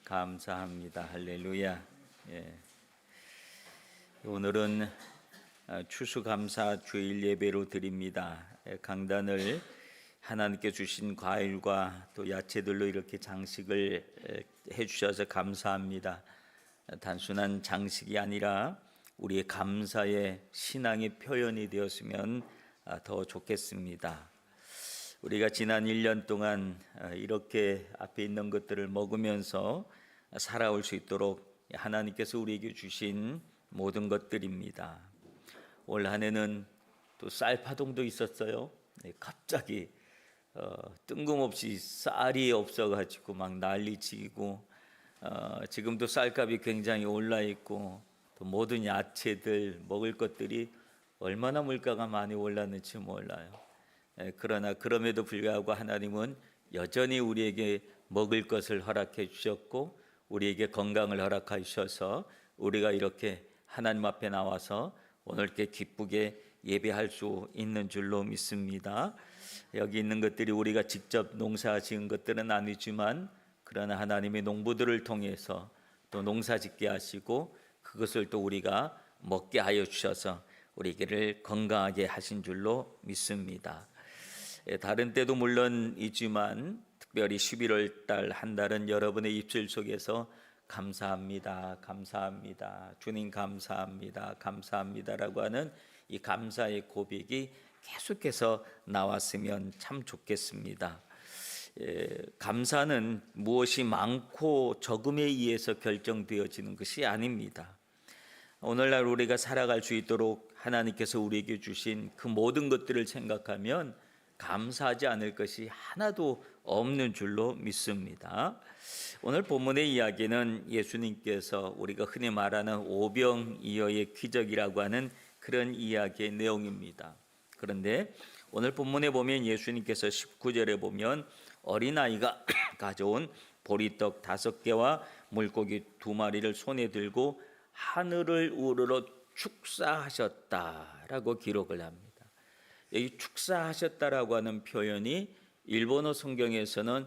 감사합니다. 할렐루야. 예. 오늘은 추수감사 주일 예배로 드립니다. 강단을 하나님께 주신 과일과 또 야채들로 이렇게 장식을 해주셔서 감사합니다. 단순한 장식이 아니라 우리의 감사의 신앙의 표현이 되었으면 더 좋겠습니다. 우리가 지난 1년 동안 이렇게 앞에 있는 것들을 먹으면서 살아올 수 있도록 하나님께서 우리에게 주신 모든 것들입니다. 올 한 해는 또 쌀파동도 있었어요. 갑자기 뜬금없이 쌀이 없어가지고 막 난리치고 지금도 쌀값이 굉장히 올라 있고 또 모든 야채들 먹을 것들이 얼마나 물가가 많이 올랐는지 몰라요. 그러나 그럼에도 불구하고 하나님은 여전히 우리에게 먹을 것을 허락해 주셨고 우리에게 건강을 허락해 주셔서 우리가 이렇게 하나님 앞에 나와서 오늘 이렇게 기쁘게 예배할 수 있는 줄로 믿습니다. 여기 있는 것들이 우리가 직접 농사 지은 것들은 아니지만 그러나 하나님의 농부들을 통해서 또 농사 짓게 하시고 그것을 또 우리가 먹게 하여 주셔서 우리를 건강하게 하신 줄로 믿습니다. 다른 때도 물론 있지만 특별히 11월 달 한 달은 여러분의 입술 속에서 감사합니다, 감사합니다, 주님 감사합니다, 감사합니다라고 하는 이 감사의 고백이 계속해서 나왔으면 참 좋겠습니다. 감사는 무엇이 많고 적음에 의해서 결정되어지는 것이 아닙니다. 오늘날 우리가 살아갈 수 있도록 하나님께서 우리에게 주신 그 모든 것들을 생각하면 감사하지 않을 것이 하나도 없는 줄로 믿습니다. 오늘 본문의 이야기는 예수님께서 우리가 흔히 말하는 오병이어의 기적이라고 하는 그런 이야기의 내용입니다. 그런데 오늘 본문에 보면 예수님께서 19절에 보면 어린아이가 가져온 보리떡 5개와 물고기 2마리를 손에 들고 하늘을 우러러 축사하셨다라고 기록을 합니다. 여기 축사하셨다라고 하는 표현이 일본어 성경에서는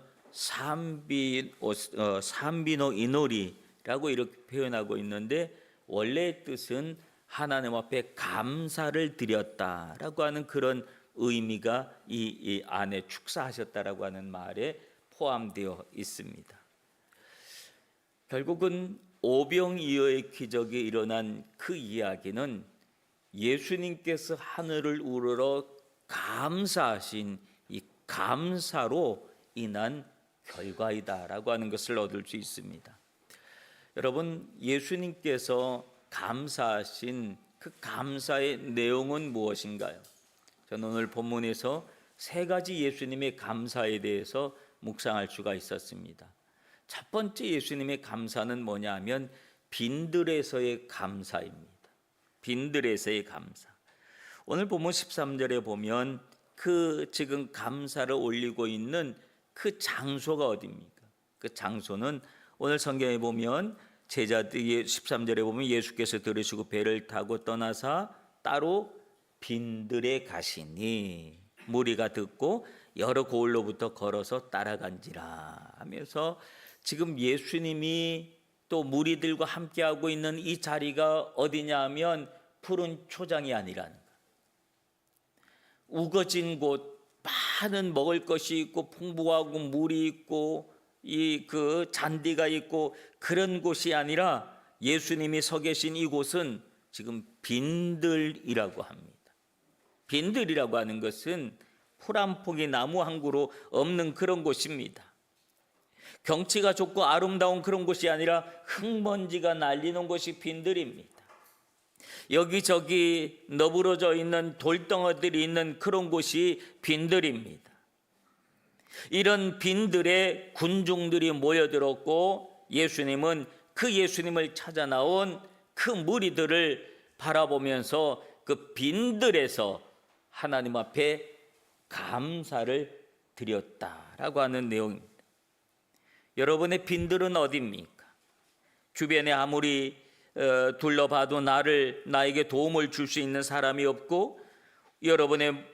산비노 이노리라고 이렇게 표현하고 있는데 원래의 뜻은 하나님 앞에 감사를 드렸다라고 하는 그런 의미가 이 안에 축사하셨다라고 하는 말에 포함되어 있습니다. 결국은 오병이어의 기적이 일어난 그 이야기는 예수님께서 하늘을 우러러 감사하신 이 감사로 인한 결과이다라고 하는 것을 얻을 수 있습니다. 여러분, 예수님께서 감사하신 그 감사의 내용은 무엇인가요? 저는 오늘 본문에서 3가지 예수님의 감사에 대해서 묵상할 수가 있었습니다. 첫 번째 예수님의 감사는 뭐냐 하면 빈들에서의 감사입니다. 빈들에서의 감사. 오늘 본문 13절에 보면 그 지금 감사를 올리고 있는 그 장소가 어디입니까? 그 장소는 오늘 성경에 보면 제자들이 13절에 보면 예수께서 들으시고 배를 타고 떠나사 따로 빈들에 가시니 무리가 듣고 여러 고을로부터 걸어서 따라간지라 하면서 지금 예수님이 또 무리들과 함께하고 있는 이 자리가 어디냐 하면 푸른 초장이 아니라는 것. 우거진 곳, 많은 먹을 것이 있고 풍부하고 물이 있고 그 잔디가 있고 그런 곳이 아니라 예수님이 서 계신 이곳은 지금 빈들이라고 합니다. 빈들이라고 하는 것은 풀 한 폭이 나무 한 그루 없는 그런 곳입니다. 경치가 좋고 아름다운 그런 곳이 아니라 흙먼지가 날리는 곳이 빈들입니다. 여기저기 너부러져 있는 돌덩어들이 있는 그런 곳이 빈들입니다. 이런 빈들에 군중들이 모여들었고 예수님은 그 예수님을 찾아 나온 그 무리들을 바라보면서 그 빈들에서 하나님 앞에 감사를 드렸다라고 하는 내용입니다. 여러분의 빈들은 어디입니까? 주변에 아무리 둘러봐도 나에게 도움을 줄 수 있는 사람이 없고 여러분의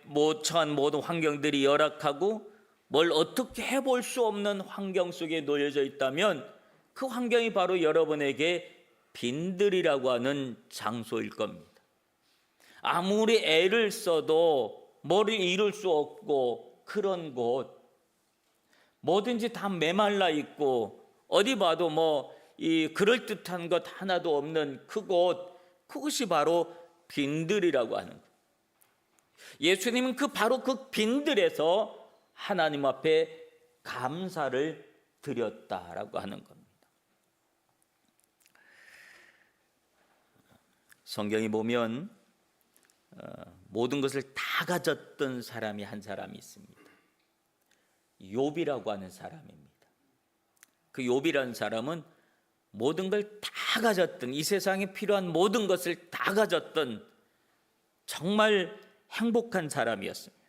처한 모든 환경들이 열악하고 뭘 어떻게 해볼 수 없는 환경 속에 놓여져 있다면 그 환경이 바로 여러분에게 빈들이라고 하는 장소일 겁니다. 아무리 애를 써도 뭐를 이룰 수 없고 그런 곳, 뭐든지 다 메말라 있고 어디 봐도 이 그럴듯한 것 하나도 없는 그것이 바로 빈들이라고 하는 것. 예수님은 바로 그 빈들에서 하나님 앞에 감사를 드렸다라고 하는 겁니다. 성경에 보면 모든 것을 다 가졌던 사람이 한 사람이 있습니다. 욥이라고 하는 사람입니다. 그 욥이라는 사람은 모든 걸 다 가졌던, 이 세상에 필요한 모든 것을 다 가졌던 정말 행복한 사람이었습니다.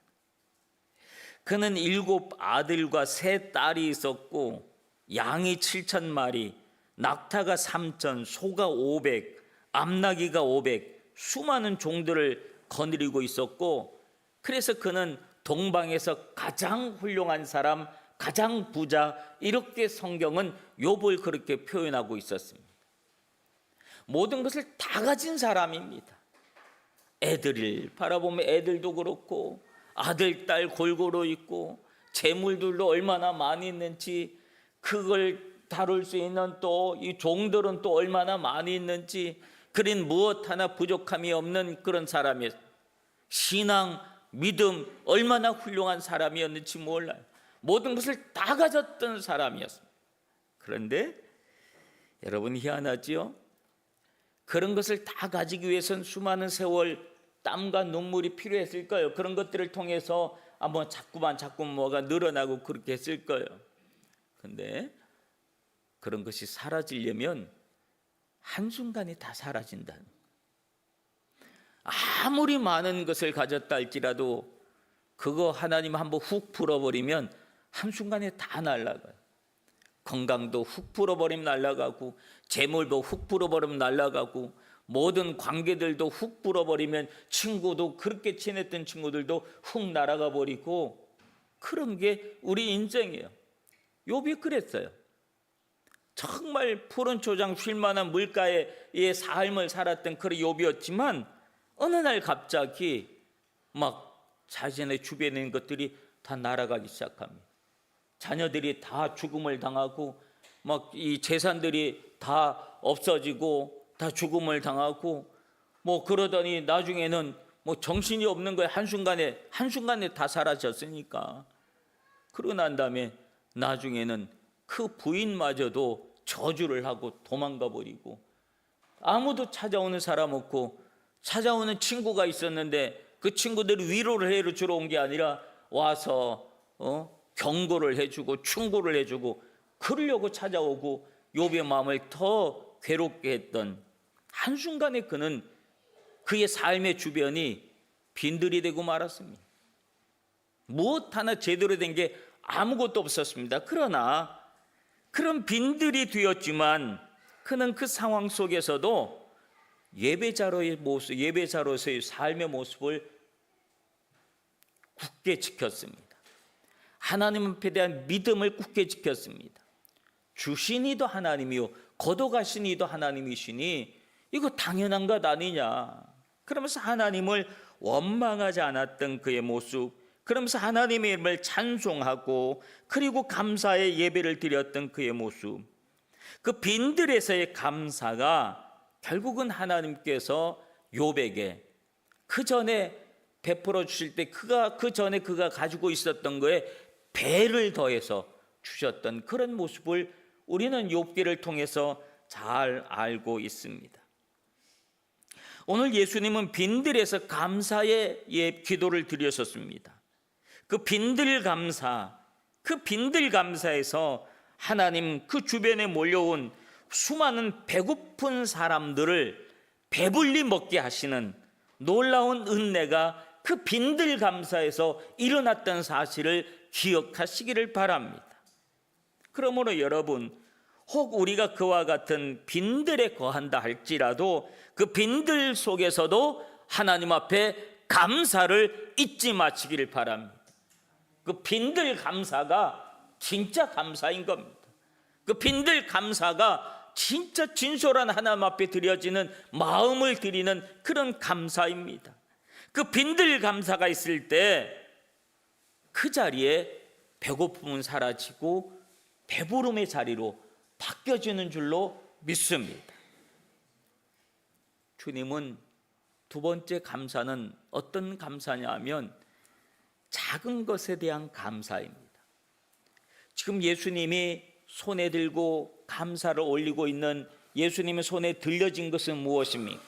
그는 7 아들과 3 딸이 있었고 양이 7,000마리, 낙타가 3,000, 소가 500, 암나귀가 500, 수많은 종들을 거느리고 있었고, 그래서 그는 동방에서 가장 훌륭한 사람, 가장 부자, 이렇게 성경은 욥을 그렇게 표현하고 있었습니다. 모든 것을 다 가진 사람입니다. 애들을 바라보면 애들도 그렇고 아들, 딸 골고루 있고 재물들도 얼마나 많이 있는지, 그걸 다룰 수 있는 또 이 종들은 또 얼마나 많이 있는지, 그린 무엇 하나 부족함이 없는 그런 사람이었어요. 신앙, 믿음 얼마나 훌륭한 사람이었는지 몰라요. 모든 것을 다 가졌던 사람이었습니다. 그런데 여러분, 희한하지요? 그런 것을 다 가지기 위해서는 수많은 세월 땀과 눈물이 필요했을 거예요. 그런 것들을 통해서 자꾸만 뭐가 늘어나고 그렇게 했을 거예요. 근데 그런 것이 사라지려면 한순간에 다 사라진다는 거예요. 아무리 많은 것을 가졌다 할지라도 그거 하나님 한번 훅 풀어버리면 한순간에 다 날아가요. 건강도 훅 풀어버리면 날아가고, 재물도 훅 풀어버리면 날아가고, 모든 관계들도 훅 풀어버리면, 친구도 그렇게 친했던 친구들도 훅 날아가 버리고, 그런 게 우리 인생이에요. 욥이 그랬어요. 정말 푸른 초장 쉴만한 물가의 삶을 살았던 그런 욥이었지만 어느 날 갑자기 자신의 주변에 있는 것들이 다 날아가기 시작합니다. 자녀들이 다 죽음을 당하고 이 재산들이 다 없어지고 다 죽음을 당하고 그러더니 나중에는 정신이 없는 거예요. 한순간에 다 사라졌으니까. 그러고 난 다음에 나중에는 그 부인마저도 저주를 하고 도망가 버리고, 아무도 찾아오는 사람 없고, 찾아오는 친구가 있었는데 그 친구들이 위로를 해로 주러 온 게 아니라 와서 경고를 해주고 충고를 해주고 그러려고 찾아오고 욥의 마음을 더 괴롭게 했던, 한순간에 그는 그의 삶의 주변이 빈들이 되고 말았습니다. 무엇 하나 제대로 된 게 아무것도 없었습니다. 그러나 그런 빈들이 되었지만 그는 그 상황 속에서도 예배자로서의 삶의 모습을 굳게 지켰습니다. 하나님 앞에 대한 믿음을 굳게 지켰습니다. 주신 이도 하나님이요 거둬가신 이도 하나님이시니 이거 당연한 것 아니냐, 그러면서 하나님을 원망하지 않았던 그의 모습, 그러면서 하나님의 이름을 찬송하고 그리고 감사의 예배를 드렸던 그의 모습, 그 빈들에서의 감사가 결국은 하나님께서 욥에게 그 전에 베풀어 주실 때 그 전에 그가 가지고 있었던 거에 배를 더해서 주셨던 그런 모습을 우리는 욥기를 통해서 잘 알고 있습니다. 오늘 예수님은 빈들에서 감사의 기도를 드리셨습니다. 그 빈들 감사에서 하나님 그 주변에 몰려온 수많은 배고픈 사람들을 배불리 먹게 하시는 놀라운 은혜가 그 빈들 감사에서 일어났던 사실을 기억하시기를 바랍니다. 그러므로 여러분, 혹 우리가 그와 같은 빈들에 거한다 할지라도 그 빈들 속에서도 하나님 앞에 감사를 잊지 마시기를 바랍니다. 그 빈들 감사가 진짜 감사인 겁니다. 그 빈들 감사가 진짜 진솔한 하나님 앞에 드려지는 마음을 드리는 그런 감사입니다. 그 빈들 감사가 있을 때 그 자리에 배고픔은 사라지고 배부름의 자리로 바뀌어지는 줄로 믿습니다. 주님은 두 번째 감사는 어떤 감사냐 하면 작은 것에 대한 감사입니다. 지금 예수님이 손에 들고 감사를 올리고 있는 예수님의 손에 들려진 것은 무엇입니까?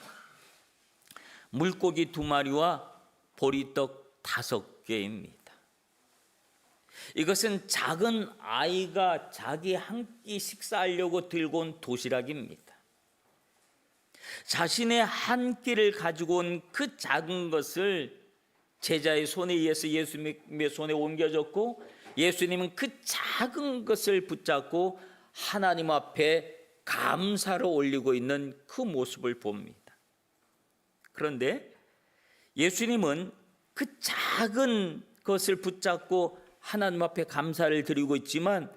물고기 2마리와 보리떡 5개입니다. 이것은 작은 아이가 자기 한 끼 식사하려고 들고 온 도시락입니다. 자신의 한 끼를 가지고 온 그 작은 것을 제자의 손에 의해서 예수님의 손에 옮겨졌고, 예수님은 그 작은 것을 붙잡고 하나님 앞에 감사를 올리고 있는 그 모습을 봅니다. 그런데 예수님은 그 작은 것을 붙잡고 하나님 앞에 감사를 드리고 있지만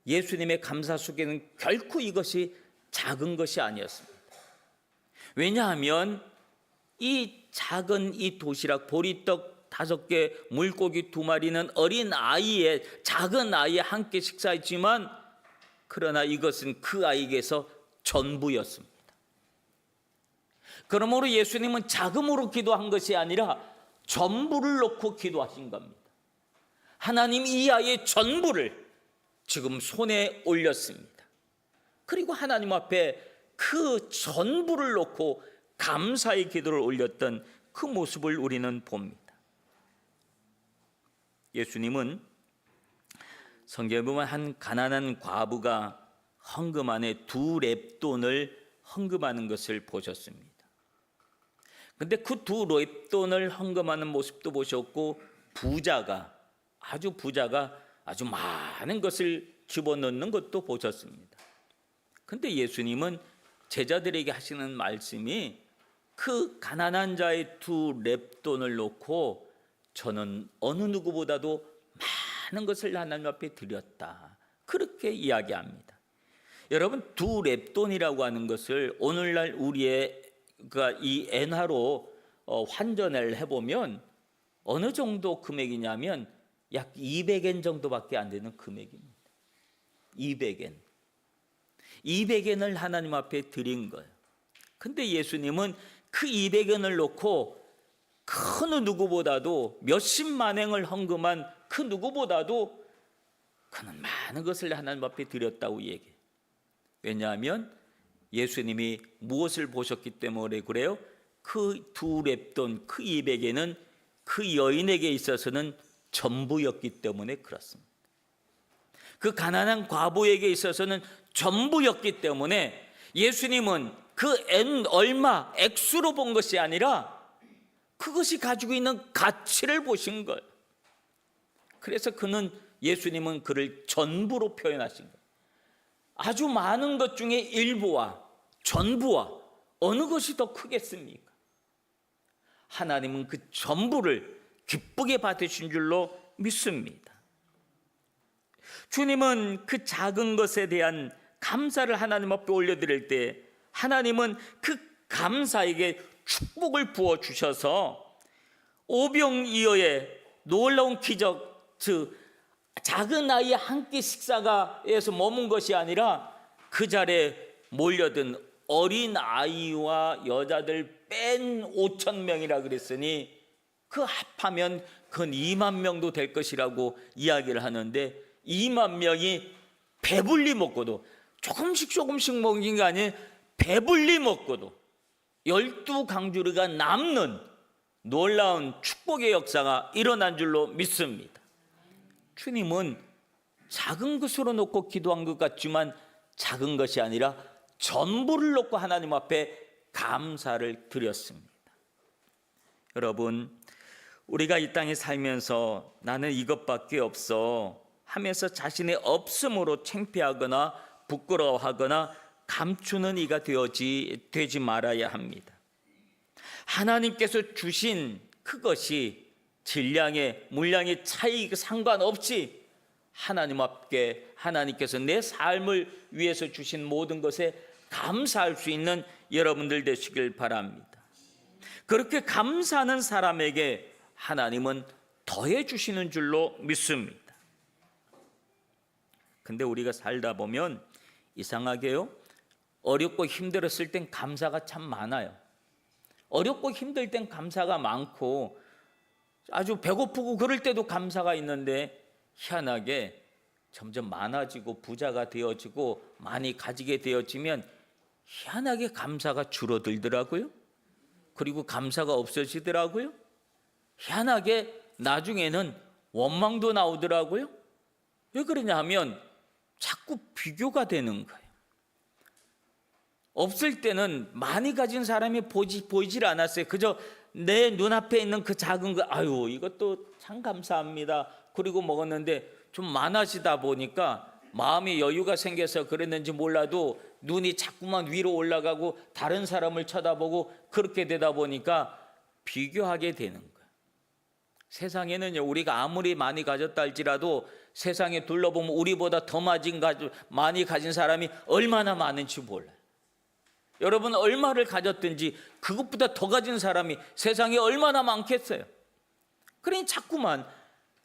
예수님의 감사 속에는 결코 이것이 작은 것이 아니었습니다. 왜냐하면 이 작은 이 도시락 보리떡 5개 물고기 2마리는 어린 아이의 작은 아이의 한 끼 식사였지만 그러나 이것은 그 아이에게서 전부였습니다. 그러므로 예수님은 자금으로 기도한 것이 아니라 전부를 놓고 기도하신 겁니다. 하나님 이 아이의 전부를 지금 손에 올렸습니다. 그리고 하나님 앞에 그 전부를 놓고 감사의 기도를 올렸던 그 모습을 우리는 봅니다. 예수님은 성경에 보면 한 가난한 과부가 헌금 안에 2렙돈을 헌금하는 것을 보셨습니다. 근데 그 2렙돈을 헌금하는 모습도 보셨고 부자가 아주 많은 것을 집어넣는 것도 보셨습니다. 근데 예수님은 제자들에게 하시는 말씀이 그 가난한 자의 2렙돈을 놓고 저는 어느 누구보다도 많은 것을 하나님 앞에 드렸다, 그렇게 이야기합니다. 여러분, 2렙돈이라고 하는 것을 오늘날 우리의 이 엔화로 환전을 해보면 어느 정도 금액이냐면 약 200엔 정도밖에 안 되는 금액입니다. 200엔을 하나님 앞에 드린 거예요. 근데 예수님은 그 200엔을 놓고 그 누구보다도 몇십만 행을 헌금한 그 누구보다도 그는 많은 것을 하나님 앞에 드렸다고 얘기해요. 왜냐하면 예수님이 무엇을 보셨기 때문에 그래요? 그 2렙돈, 그 200엔은 그 여인에게 있어서는 전부였기 때문에 그렇습니다. 그 가난한 과부에게 있어서는 전부였기 때문에 예수님은 그 액수로 본 것이 아니라 그것이 가지고 있는 가치를 보신 거예요. 그래서 예수님은 그를 전부로 표현하신 거예요. 아주 많은 것 중에 일부와 전부와 어느 것이 더 크겠습니까? 하나님은 그 전부를 기쁘게 받으신 줄로 믿습니다. 주님은 그 작은 것에 대한 감사를 하나님 앞에 올려드릴 때 하나님은 그 감사에게 축복을 부어주셔서 오병이어의 놀라운 기적, 즉 작은 아이의 한 끼 식사가에서 머문 것이 아니라 그 자리에 몰려든 어린 아이와 여자들 뺀 5,000명이라 그랬으니 그 합하면 근 2만 명도 될 것이라고 이야기를 하는데 2만 명이 배불리 먹고도 조금씩 먹는 게 아니에요. 배불리 먹고도 12강주리가 남는 놀라운 축복의 역사가 일어난 줄로 믿습니다. 주님은 작은 것으로 놓고 기도한 것 같지만 작은 것이 아니라 전부를 놓고 하나님 앞에 감사를 드렸습니다. 여러분, 우리가 이 땅에 살면서 나는 이것밖에 없어 하면서 자신의 없음으로 창피하거나 부끄러워하거나 감추는 이가 되지 말아야 합니다. 하나님께서 주신 그것이 질량의 물량의 차이가 상관없이 하나님 앞에 하나님께서 내 삶을 위해서 주신 모든 것에 감사할 수 있는 여러분들 되시길 바랍니다. 그렇게 감사하는 사람에게 하나님은 더해 주시는 줄로 믿습니다. 근데 우리가 살다 보면 이상하게요, 어렵고 힘들었을 땐 감사가 참 많아요. 어렵고 힘들 땐 감사가 많고 아주 배고프고 그럴 때도 감사가 있는데, 희한하게 점점 많아지고 부자가 되어지고 많이 가지게 되어지면 희한하게 감사가 줄어들더라고요. 그리고 감사가 없어지더라고요. 희한하게 나중에는 원망도 나오더라고요. 왜 그러냐 하면 자꾸 비교가 되는 거예요. 없을 때는 많이 가진 사람이 보이질 않았어요. 그저 내 눈앞에 있는 그 작은 거, 아유 이것도 참 감사합니다. 그리고 먹었는데 좀 많아지다 보니까 마음이 여유가 생겨서 그랬는지 몰라도 눈이 자꾸만 위로 올라가고 다른 사람을 쳐다보고 그렇게 되다 보니까 비교하게 되는 거예요. 세상에는요, 우리가 아무리 많이 가졌다 할지라도 세상에 둘러보면 우리보다 더 많이 가진 사람이 얼마나 많은지 몰라요. 여러분, 얼마를 가졌든지 그것보다 더 가진 사람이 세상에 얼마나 많겠어요. 그러니 자꾸만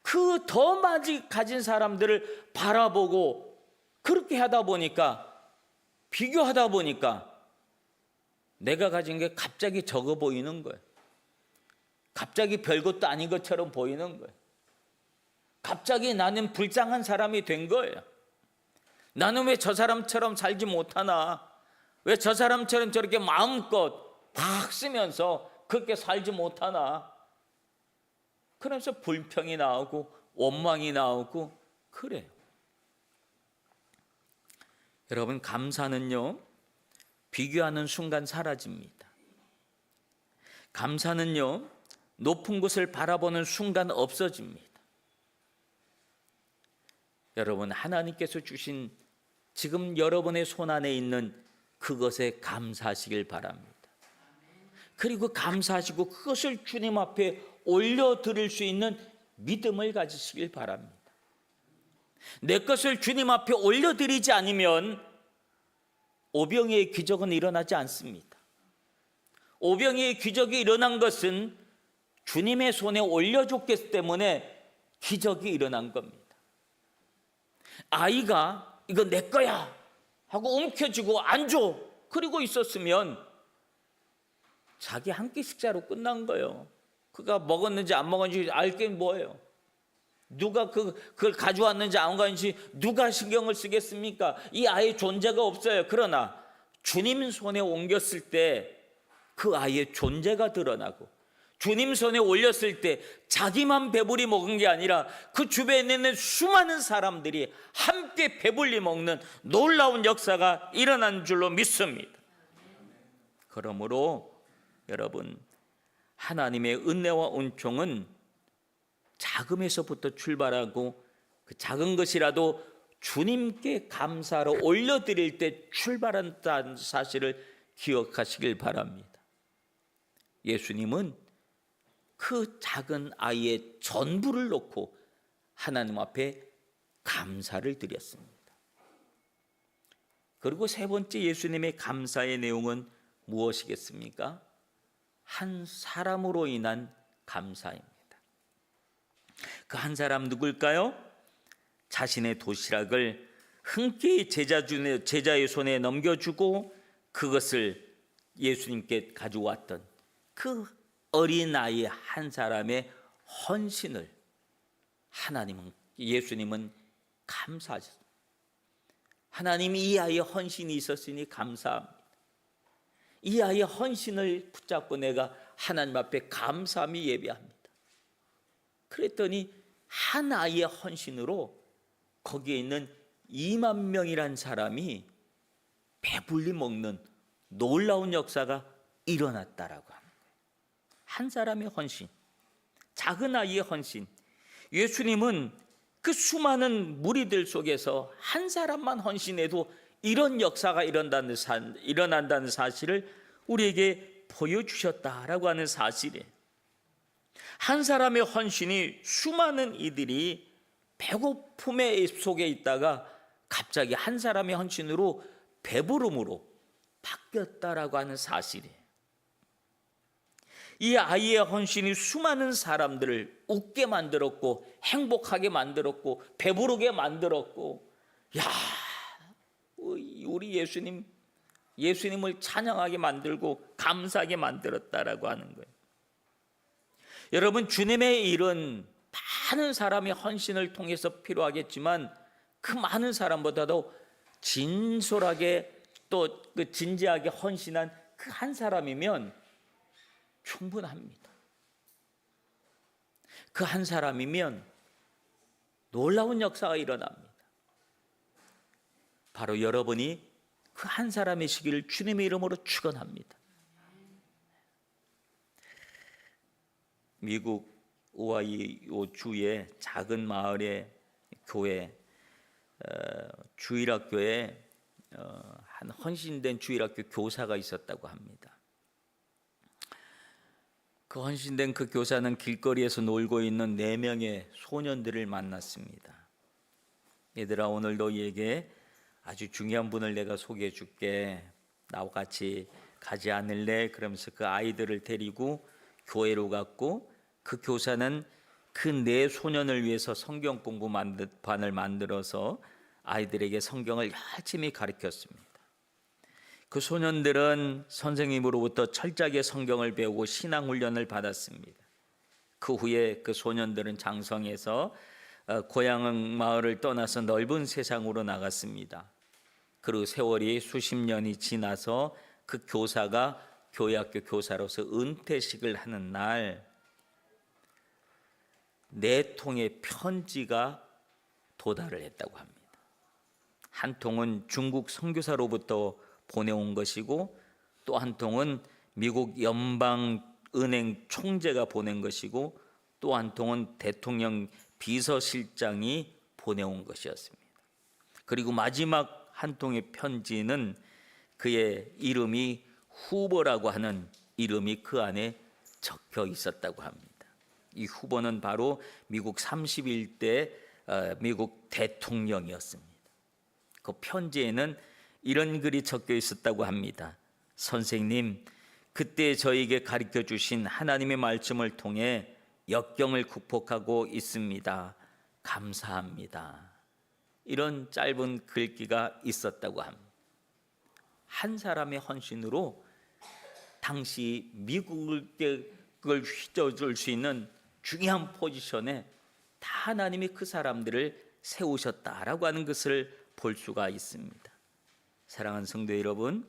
그 더 많이 가진 사람들을 바라보고 그렇게 하다 보니까, 비교하다 보니까 내가 가진 게 갑자기 적어 보이는 거예요. 갑자기 별것도 아닌 것처럼 보이는 거예요. 갑자기 나는 불쌍한 사람이 된 거예요. 나는 왜 저 사람처럼 살지 못하나? 왜 저 사람처럼 저렇게 마음껏 팍 쓰면서 그렇게 살지 못하나? 그러면서 불평이 나오고 원망이 나오고 그래요. 여러분, 감사는요, 비교하는 순간 사라집니다. 감사는요, 높은 곳을 바라보는 순간 없어집니다. 여러분, 하나님께서 주신 지금 여러분의 손 안에 있는 그것에 감사하시길 바랍니다. 그리고 감사하시고 그것을 주님 앞에 올려드릴 수 있는 믿음을 가지시길 바랍니다. 내 것을 주님 앞에 올려드리지 않으면 오병이의 기적은 일어나지 않습니다. 오병이의 기적이 일어난 것은 주님의 손에 올려줬기 때문에 기적이 일어난 겁니다. 아이가 이거 내 거야 하고 움켜쥐고 안 줘, 그리고 있었으면 자기 한 끼 식사로 끝난 거예요. 그가 먹었는지 안 먹었는지 알 게 뭐예요? 누가 그걸 가져왔는지 안 가져왔는지 누가 신경을 쓰겠습니까? 이 아이의 존재가 없어요. 그러나 주님 손에 옮겼을 때 그 아이의 존재가 드러나고, 주님 손에 올렸을 때 자기만 배불리 먹은 게 아니라 그 주변에 있는 수많은 사람들이 함께 배불리 먹는 놀라운 역사가 일어난 줄로 믿습니다. 그러므로 여러분, 하나님의 은혜와 은총은 작음에서부터 출발하고 그 작은 것이라도 주님께 감사로 올려드릴 때 출발한다는 사실을 기억하시길 바랍니다. 예수님은 그 작은 아이의 전부를 놓고 하나님 앞에 감사를 드렸습니다. 그리고 세 번째 예수님의 감사의 내용은 무엇이겠습니까? 한 사람으로 인한 감사입니다. 그 한 사람 누굴까요? 자신의 도시락을 흔쾌히 제자의 손에 넘겨주고 그것을 예수님께 가져왔던 그 어린아이 한 사람의 헌신을 예수님은 감사하셨습니다. 하나님이 이 아이의 헌신이 있었으니 감사합니다. 이 아이의 헌신을 붙잡고 내가 하나님 앞에 감사함이 예배합니다. 그랬더니 한 아이의 헌신으로 거기에 있는 2만 명이란 사람이 배불리 먹는 놀라운 역사가 일어났다라고 합니다. 한 사람의 헌신, 작은 아이의 헌신. 예수님은 그 수많은 무리들 속에서 한 사람만 헌신해도 이런 역사가 일어난다는 사실을 우리에게 보여주셨다라고 하는 사실이에요. 한 사람의 헌신이 수많은 이들이 배고픔의 속에 있다가 갑자기 한 사람의 헌신으로 배부름으로 바뀌었다라고 하는 사실이에요. 이 아이의 헌신이 수많은 사람들을 웃게 만들었고 행복하게 만들었고 배부르게 만들었고, 야, 우리 예수님을 찬양하게 만들고 감사하게 만들었다라고 하는 거예요. 여러분, 주님의 일은 많은 사람의 헌신을 통해서 필요하겠지만 그 많은 사람보다도 진솔하게 또 그 진지하게 헌신한 그 한 사람이면 충분합니다. 그 한 사람이면 놀라운 역사가 일어납니다. 바로 여러분이 그 한 사람이시기를 주님의 이름으로 축원합니다. 미국 오하이오 주의 작은 마을의 교회, 주일학교에 한 헌신된 주일학교 교사가 있었다고 합니다. 그 헌신된 그 교사는 길거리에서 놀고 있는 4명의 소년들을 만났습니다. 얘들아, 오늘 너희에게 아주 중요한 분을 내가 소개해 줄게. 나와 같이 가지 않을래? 그러면서 그 아이들을 데리고 교회로 갔고, 그 교사는 그 4소년을 위해서 성경 공부반을 만들어서 아이들에게 성경을 열심히 가르쳤습니다. 그 소년들은 선생님으로부터 철저하게 성경을 배우고 신앙훈련을 받았습니다. 그 후에 그 소년들은 장성해서 고향 마을을 떠나서 넓은 세상으로 나갔습니다. 그리고 세월이 수십 년이 지나서 그 교사가 교회학교 교사로서 은퇴식을 하는 날, 4통의 편지가 도달을 했다고 합니다. 한 통은 중국 선교사로부터 보내온 것이고, 또 한 통은 미국 연방은행 총재가 보낸 것이고, 또 한 통은 대통령 비서실장이 보내온 것이었습니다. 그리고 마지막 한 통의 편지는 그의 이름이 후보라고 하는 이름이 그 안에 적혀 있었다고 합니다. 이 후보는 바로 미국 31대 미국 대통령이었습니다. 그 편지에는 이런 글이 적혀 있었다고 합니다. 선생님, 그때 저에게 가르쳐 주신 하나님의 말씀을 통해 역경을 극복하고 있습니다. 감사합니다. 이런 짧은 글귀가 있었다고 합니다. 한 사람의 헌신으로 당시 미국을 휘저을 수 있는 중요한 포지션에 다 하나님이 그 사람들을 세우셨다라고 하는 것을 볼 수가 있습니다. 사랑하는 성도 여러분,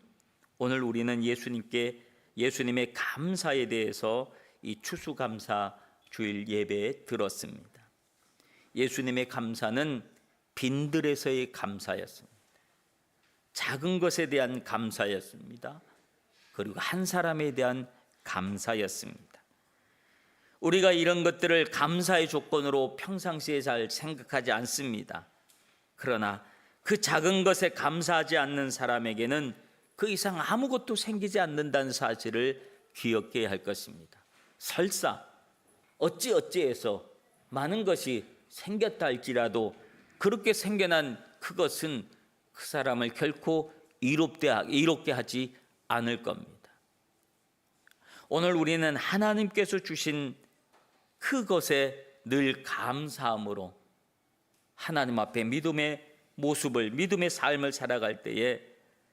오늘 우리는 예수님의 감사에 대해서 이 추수감사 주일 예배에 들었습니다. 예수님의 감사는 빈들에서의 감사였습니다. 작은 것에 대한 감사였습니다. 그리고 한 사람에 대한 감사였습니다. 우리가 이런 것들을 감사의 조건으로 평상시에 잘 생각하지 않습니다. 그러나 그 작은 것에 감사하지 않는 사람에게는 그 이상 아무것도 생기지 않는다는 사실을 기억해야 할 것입니다. 설사 어찌해서 많은 것이 생겼다 할지라도 그렇게 생겨난 그것은 그 사람을 결코 이롭게 하지 않을 겁니다. 오늘 우리는 하나님께서 주신 그것에 늘 감사함으로 하나님 앞에 믿음의 모습을, 믿음의 삶을 살아갈 때에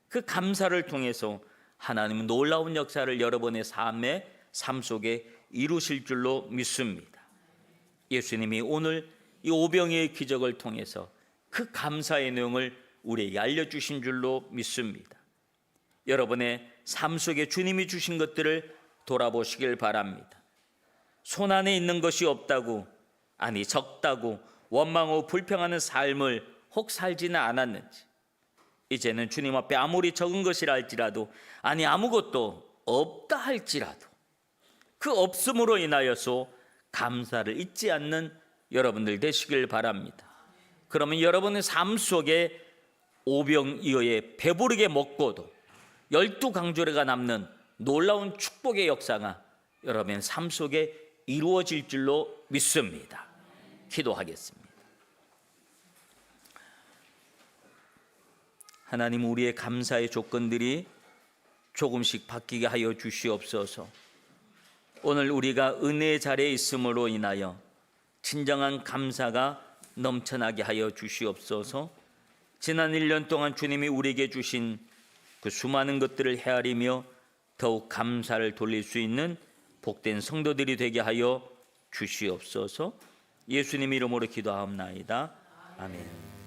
그 감사를 통해서 하나님은 놀라운 역사를 여러분의 삶 속에 이루실 줄로 믿습니다. 예수님이 오늘 이 오병이의 기적을 통해서 그 감사의 내용을 우리에게 알려주신 줄로 믿습니다. 여러분의 삶 속에 주님이 주신 것들을 돌아보시길 바랍니다. 손 안에 있는 것이 없다고, 아니 적다고 원망하고 불평하는 삶을 혹 살지는 않았는지, 이제는 주님 앞에 아무리 적은 것이라 할지라도, 아니 아무것도 없다 할지라도 그 없음으로 인하여서 감사를 잊지 않는 여러분들 되시길 바랍니다. 그러면 여러분의 삶 속에 오병이어의 배부르게 먹고도 12강조례가 남는 놀라운 축복의 역사가 여러분의 삶 속에 이루어질 줄로 믿습니다. 기도하겠습니다. 하나님, 우리의 감사의 조건들이 조금씩 바뀌게 하여 주시옵소서. 오늘 우리가 은혜의 자리에 있음으로 인하여 진정한 감사가 넘쳐나게 하여 주시옵소서. 지난 1년 동안 주님이 우리에게 주신 그 수많은 것들을 헤아리며 더욱 감사를 돌릴 수 있는 복된 성도들이 되게 하여 주시옵소서. 예수님 이름으로 기도하옵나이다. 아멘.